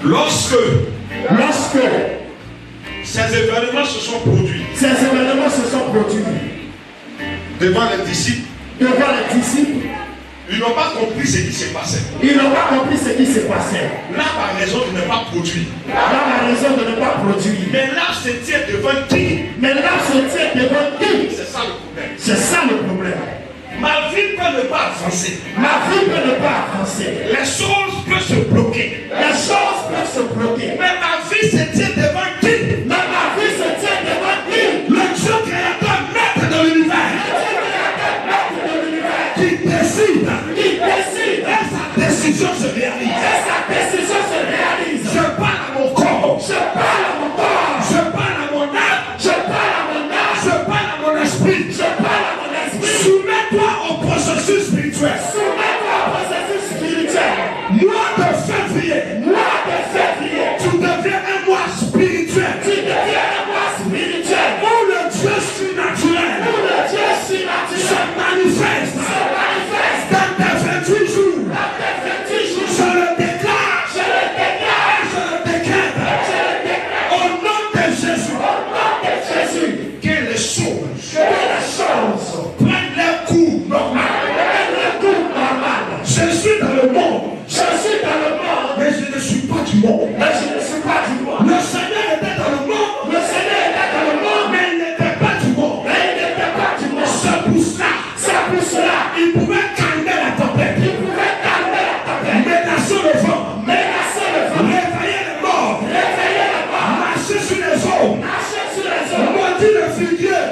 Lorsque ces événements se sont produits devant les disciples, ils n'ont pas compris ce qui s'est passé. Là, par raison de ne pas produire. Mais là, se tient devant qui? C'est ça le problème. Ma vie peut ne pas avancer. Les choses peuvent se bloquer. Mais ma vie se tient devant qui? Le Dieu créateur, maître de l'univers. Qui décide. Et sa décision se réalise. Je parle à mon corps. Je parle à mon âme. Je parle à mon esprit. Soumets-toi au processus spirituel. Mois de février. Tu deviens un mois spirituel. Où le Dieu surnaturel se manifeste dans tes 28 jours. Je le déclare. Je le décrète. Au nom de Jésus. Que les choses prennent leur cours normal. Je suis dans le monde. Mais je ne suis pas du monde. Le Seigneur était dans le monde. Mais il n'était pas du monde. C'est pour cela. Il pouvait calmer la tempête. Menacer le vent. Réveiller les morts. Marcher sur les eaux. Maudire le figuier.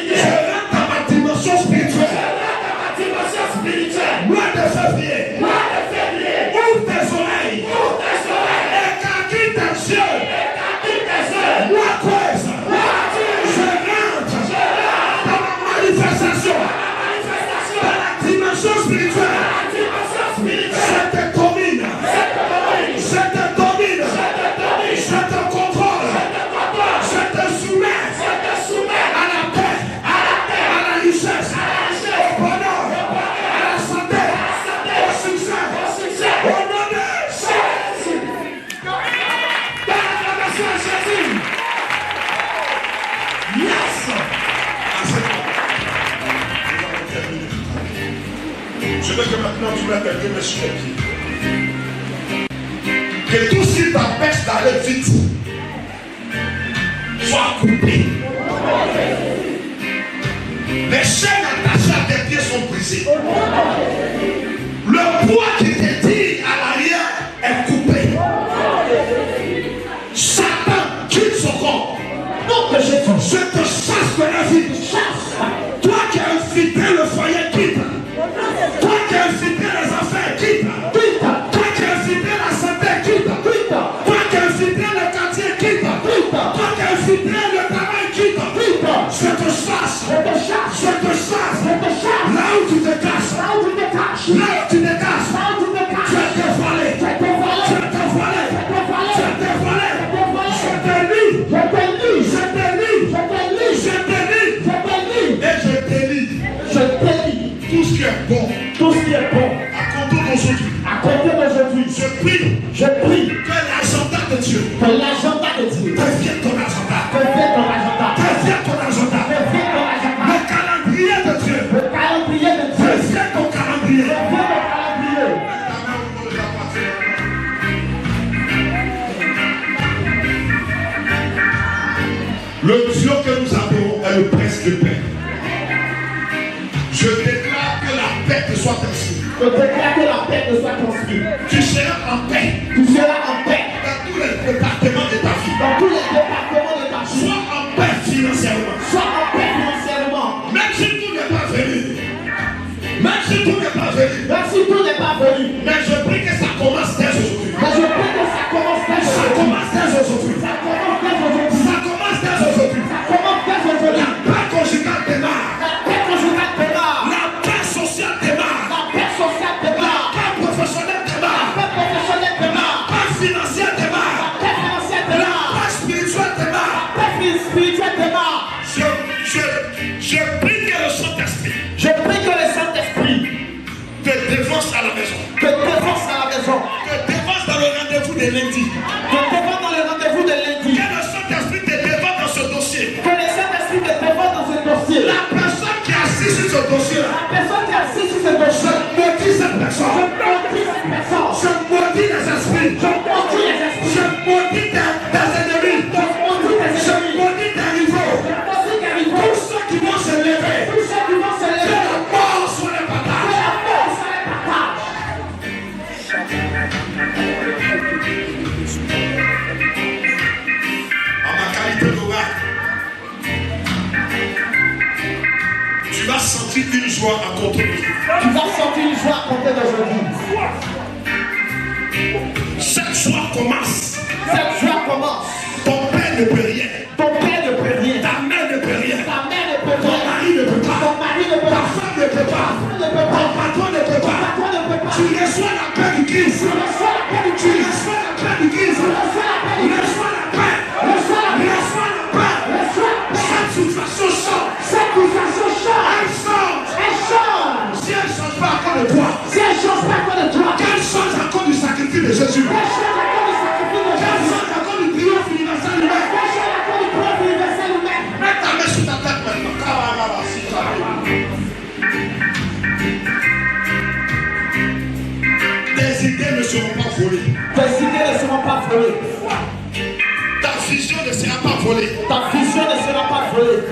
Je rentre dans ma dimension spirituelle. Mois de février. Ouvre tes oreilles. Écarquille tes yeux. Moi, quoi ça? Je rentre dans la manifestation. Dans la dimension spirituelle. Je te domine. Je te contrôle. Je te soumets à la paix, à la richesse, au bonheur, à la santé, au succès, au nom de Jésus. Dans l'acclamation à Jésus. Yes. Je veux que maintenant tu mettes quelqu'un sur les pieds. Que tout ce qui t'empêche d'aller vite soit coupé. Les chaînes attachées à tes pieds sont brisées. Le poids qui te dit à l'arrière est coupé. Satan quitte son corps. Je te chasse de la vie. Toi qui as infiltré le foyer, quitte. Toi qui as infiltré les affaires, quitte. Toi qui as infiltré la santé, quitte. Toi qui as infiltré le quartier, quitte. Toi qui as infiltré le travail, quitte. Je te chasse. Là où tu te caches. Je te volé. Tout ce qui est bon. À compter d'aujourd'hui. Je prie que l'agenda de Dieu devienne ton agenda. Le calendrier de Dieu devienne ton calendrier. Le Dieu que nous avons est le prince de paix. Je déclare que la paix te soit transmise. Tu seras en paix. Dans tous les départements de ta vie. Sois en paix financièrement. Même si tout n'est pas venu. Mais je prie que ça commence dès aujourd'hui. Ça commence dès aujourd'hui. La paix conjugale démarre. La paix sociale démarre. La paix professionnelle démarre. de lundi. Te devant dans le rendez-vous de lundi. Que le Saint-Esprit te devant dans ce dossier. Que le Saint-Esprit te devant dans ce dossier. La personne qui est assise sur ce dossier-là, La personne qui est assise sur ce dossier. je maudis cette personne. Je maudis cette personne. Je maudis les esprits. Je maudis les esprits. Je maudis tes ennemis. Je maudis tes Je ennemis. maudis tes rivaux. Je maudis tes rivaux. Tous ceux qui vont se lever. Tous ceux qui vont se Que lever. la mort soit le Que partage. la mort soit les partage. En ma qualité d'oracle, tu vas sentir une joie à compter d'aujourd'hui. Tu vas sentir une joie à compter d'aujourd'hui. Cette joie commence. Cette joie commence. Ton père ne peut rien. Ton père ne peut rien. Ta mère ne peut rien. Ta mère ne peut Ton rien. mari ne peut pas. Ton mari ne peut Ta pas. femme ne peut pas. Ta femme ne peut Ton pas. patron ne peut Ton pas. patron ne peut pas. Tu reçois la paix du Christ. Tu reçois la paix du Tu Christ. reçois la paix du Christ. Tu reçois la paix du Christ. Reçois la paix. Reçois la paix. Reçois la paix. Reçois la paix. Cette situation change. Cette situation change. Elle change. Elle change. Si elle ne change pas à cause de toi, Si elle change pas à cause de toi. qu'elle change à cause du sacrifice de Jésus. Elle change à cause du sacrifice de Qu'elle Jésus. change à cause du triomphe universel humain. Elle change à cause du trône universel humain. Mets ta main sur ta tête maintenant. Tes idées ne seront pas volées. Tes idées ne seront pas volées. Ta vision ne sera pas volée. Ta vision ne sera pas volée.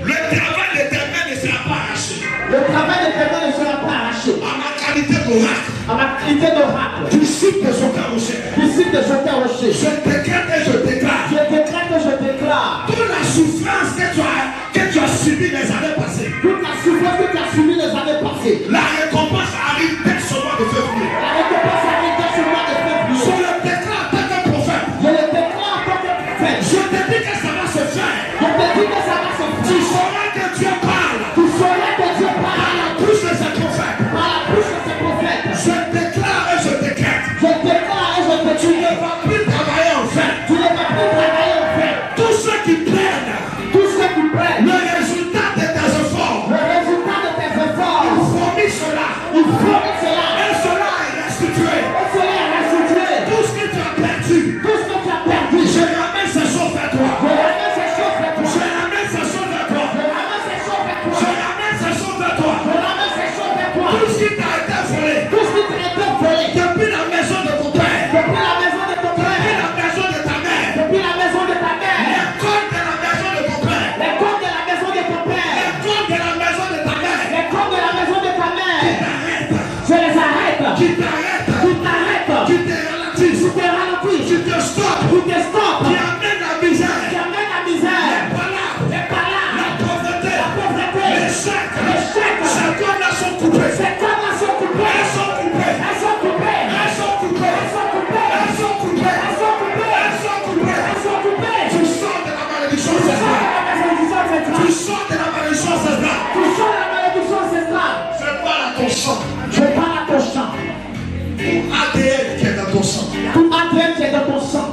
Le travail de tes mains ne sera pas arraché. Le travail de tes mains ne sera pas arraché. En ma qualité d'oracle, En ma qualité d'oracle. disciple de son carrossier, Disciple de jeter rocher. je décrète et je déclare Je décrète et je déclare. toute la souffrance que tu as subie les années passées. Toute la souffrance que tu as subie les années passées. La récompense arrive dès ce mois de février. La récompense arrive dans ce mois de Je février. le déclare en tant que prophète. Je le déclare en tant que prophète. Je te dis que ça va se faire. Je te dis que ça va se Tu faire. sauras que Dieu parle Tu sauras que Dieu par parle la bouche de ses prophètes. par la bouche de ses prophètes. Je déclare et je décrète. Je déclare et je te Tu dis. ne vas plus travailler en vain. Tu ne vas plus travailler en fait. Tous ceux qui prennent Tout ce que tu prends. le résultat de tes efforts, Le résultat de tes efforts. ils vomissent cela. Il faut cela. Et cela est restitué. Et cela est restitué. Tout ce que tu as perdu, Tout ce que tu as perdu. je ramène ces choses vers toi. Je ramène ces choses vers toi. Je ramène ces choses vers toi. Je ramène ces choses vers toi. Je ramène ces choses vers toi. Je ramène ces choses vers toi. Tout ce qui t'a été volé Tout ce qui t'a été volé. depuis la maison de ton père, Depuis la maison de ton depuis père. la maison de ta mère, Depuis la maison de ta mère. l'école de la maison de ton père, Les comptes de la maison de ton père. l'école de la maison de ta mère, Les comptes de la maison de ta mère. t'arrête, Je les arrête. qui t'arrête, Tu t'arrêtes. qui te ralentit, Tu te ralentis. qui te stoppe, Tu te stoppes. qui amène la misère, Tu amènes la misère. voilà, Les palabres. la pauvreté, La pauvreté. l'échec, L'échec. ces cordes-là sont coupées, Ces cordes-là sont coupées. elles sont coupées, Elles sont coupées. elles sont coupées, Elles sont coupées. elles sont coupées, Elles sont coupées. elles sont coupées. Elles sont coupées. Tu sors de la malédiction Tu sors de ancestrale. la malédiction ancestrale. Tu sors de la malédiction ancestrale. Tu sors de la malédiction ancestrale. Fais pas à ton sang. Je parle à ton sang. Tout ADN qui est dans ton sang, Tout ADN qui est dans ton sang,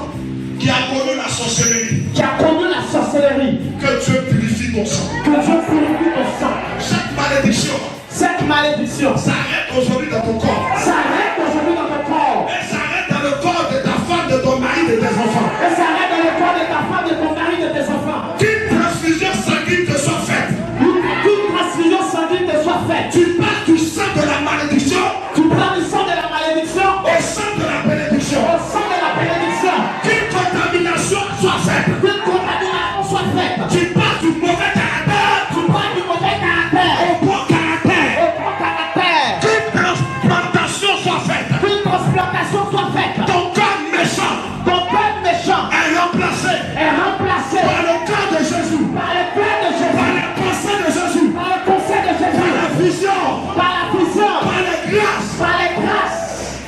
qui a connu la sorcellerie, qui a connu la sorcellerie, que Dieu purifie ton sang. que Dieu purifie ton sang. Chaque malédiction Cette malédiction s'arrête aujourd'hui dans ton corps. s'arrête aujourd'hui dans ton corps. Elle s'arrête dans le corps de ta femme, de ton mari, de tes enfants. Et s'arrête dans le corps de ta femme, de ton mari, de tes enfants. Qu'une transfusion sanguine te soit faite. Qu'une transfusion sanguine te soit faite. Tu passes du sang de la malédiction Tu prends du sang de la malédiction au sang de la bénédiction. au sang de la bénédiction. Qu'une contamination soit faite. Qu'une contamination soit faite. Tu passes du mauvais caractère Tu prends du mauvais caractère au bon caractère. au bon caractère. Qu'une transplantation soit faite. Qu'une transplantation soit faite. Ton corps méchant Ton père méchant est remplacé est remplacé par le corps de Jésus, par le cœur de par Jésus, les pensées de Jésus, par le conseil de par Jésus, la vision, par la vision, par les grâces. par les grâces.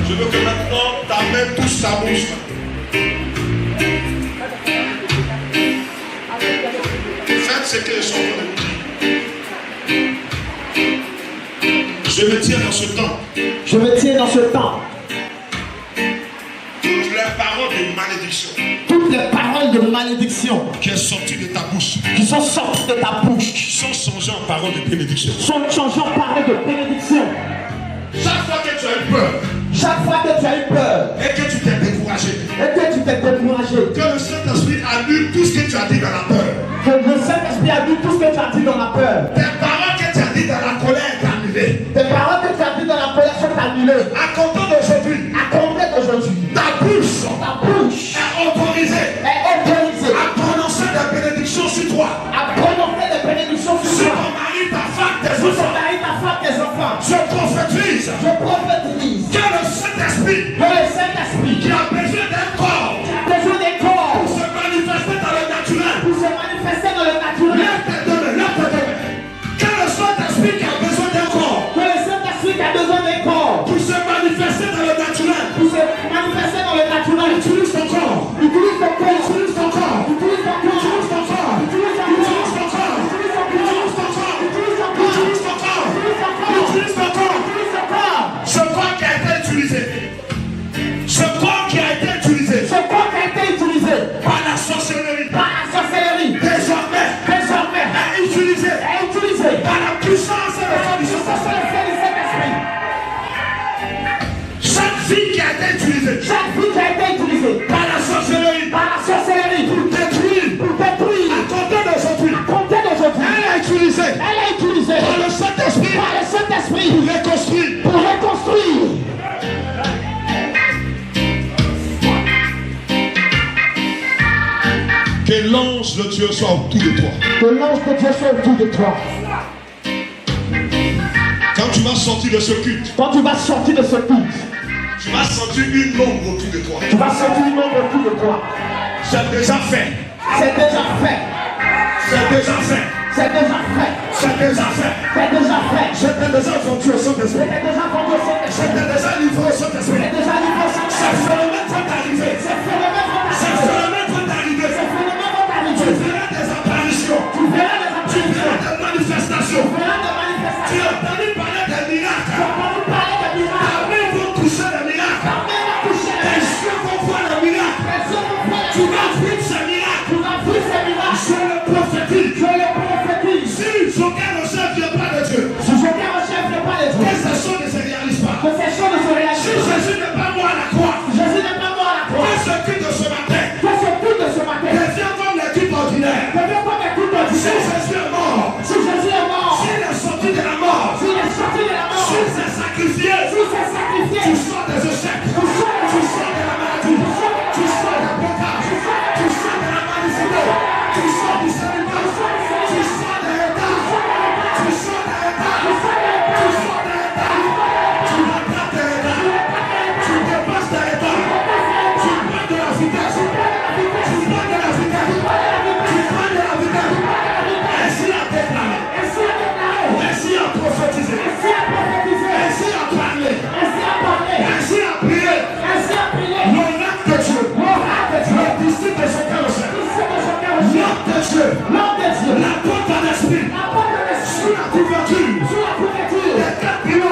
Je veux que maintenant ta main touche ta bouche. Faites ce que je suis en train de dire. Je me tiens dans ce temps. Je me tiens dans ce temps. Toutes les paroles de malédiction Toutes les paroles de malédiction qui sont sorties de ta bouche, qui sont sorties de ta bouche qui sont changées en paroles de bénédiction. sont changées en paroles de bénédiction. Chaque fois que tu as eu peur, annulée. À compter d'aujourd'hui, À compter d'aujourd'hui, ta bouche ta bouche est autorisée est autorisée à prononcer des bénédictions sur toi, à prononcer des bénédictions sur sur toi. ton mari, ta femme, tes Sur ton enfants. mari, ta femme, tes enfants. Je prophétise Je prophétise que le Saint-Esprit que le Saint-Esprit qui a besoin d'un corps qui a besoin des corps pour se manifester dans le naturel, pour se manifester dans le naturel. que le Saint-Esprit qui a besoin d'un corps Que le Saint-Esprit qui a besoin des corps pour se manifester dans le naturel, pour se manifester dans le naturel. utilise ton corps, Utilise ton corps. utilise ton corps, Utilise ton corps. utilise ton corps, Utilise ton utilise corps. ton corps, Utilise ton corps. utilise ton corps, Utilise ton corps. utilise ton corps, utilise ton corps. Utilise ton corps. Ce corps qui a été utilisé, ce corps qui a été utilisé Ce corps qui a été utilisé par la sorcellerie, par la sorcellerie désormais désormais est utilisé est utilisé par la puissance et le feu du Saint-Esprit. Chaque vie qui a été utilisée Chaque vie qui a été utilisée par la sorcellerie, par la sorcellerie pour détruire, pour détruire, à compter d'aujourd'hui, à compter d'aujourd'hui, elle est utilisée elle est utilisée par le Saint-Esprit par le Saint-Esprit pour reconstruire. pour reconstruire. Que l'ange de Dieu soit autour de toi. Que l'ange de Dieu soit autour de toi. Quand tu vas sortir de ce culte, Quand tu vas sortir de ce culte, tu vas sentir une ombre autour de toi. tu vas sentir une ombre autour de toi. C'est déjà fait. C'est déjà fait. C'est déjà fait. C'est déjà fait. C'est déjà fait. C'est déjà fait. J'étais déjà vendu au Saint-Esprit. C'est déjà vendu au Saint-Esprit. J'étais déjà livré au C'est Saint-Esprit. déjà livré au Ce Saint-Esprit. phénomène va t'arriver. Ce phénomène va Ce t'arriver. phénomène va t'arriver. Ce phénomène va Tu t'arriver. verras des apparitions. Tu verras des Tu verras apparitions. des manifestations. Tu verras des Tu manifestations. as entendu parler des Tu miracles. vas pas nous parler de Ta miracles. main va toucher les miracles. Ta main va toucher Tes les yeux vont voir les miracles. personnes vont faire Tu les vas miracles. vivre ces miracles. Tu vas vivre ces miracles. Je le prophétise. Je le prophétise. Si aucun chef ne vient pas de Dieu, Si je viens au chef de pas les que jours, ces choses ne se réalisent pas. que ces choses ne se Si réalisent. Jésus n'est pas mort à la croix, Jésus n'est pas mort à la croix. que ce culte de ce matin Que ce culte de ce matin devient comme l'équipe ordinaire. devient comme un culte Si ordinaire. Jésus est mort, Si Jésus est mort, s'il est sorti de la mort, s'il est sorti de la mort, s'il s'est sacrifié, s'il s'est sacrifié, tu sors des échecs, tu sors de la maladie, tu sors des blocages, tu sors de la malicité, tu sors du célibat, tu sors des retards, tu sors des retards, tu sors des retards, tu rattrapes des retards, tu dépasses des retards, tu prends de la vitesse, tu prends de la vitesse, tu prends de la vitesse. Ainsi a déclaré, ainsi a déclaré, ainsi a prophétisé, ainsi a prophétisé, ainsi a parlé, ainsi a parlé, ainsi a prié. ainsi a prié. L'oracle de Dieu, le disciple de son cœur, l'homme de Dieu, L'homme de Dieu, la porte à l'esprit, la porte de l'esprit, sous la couverture, sous la couverture, des 4 piliers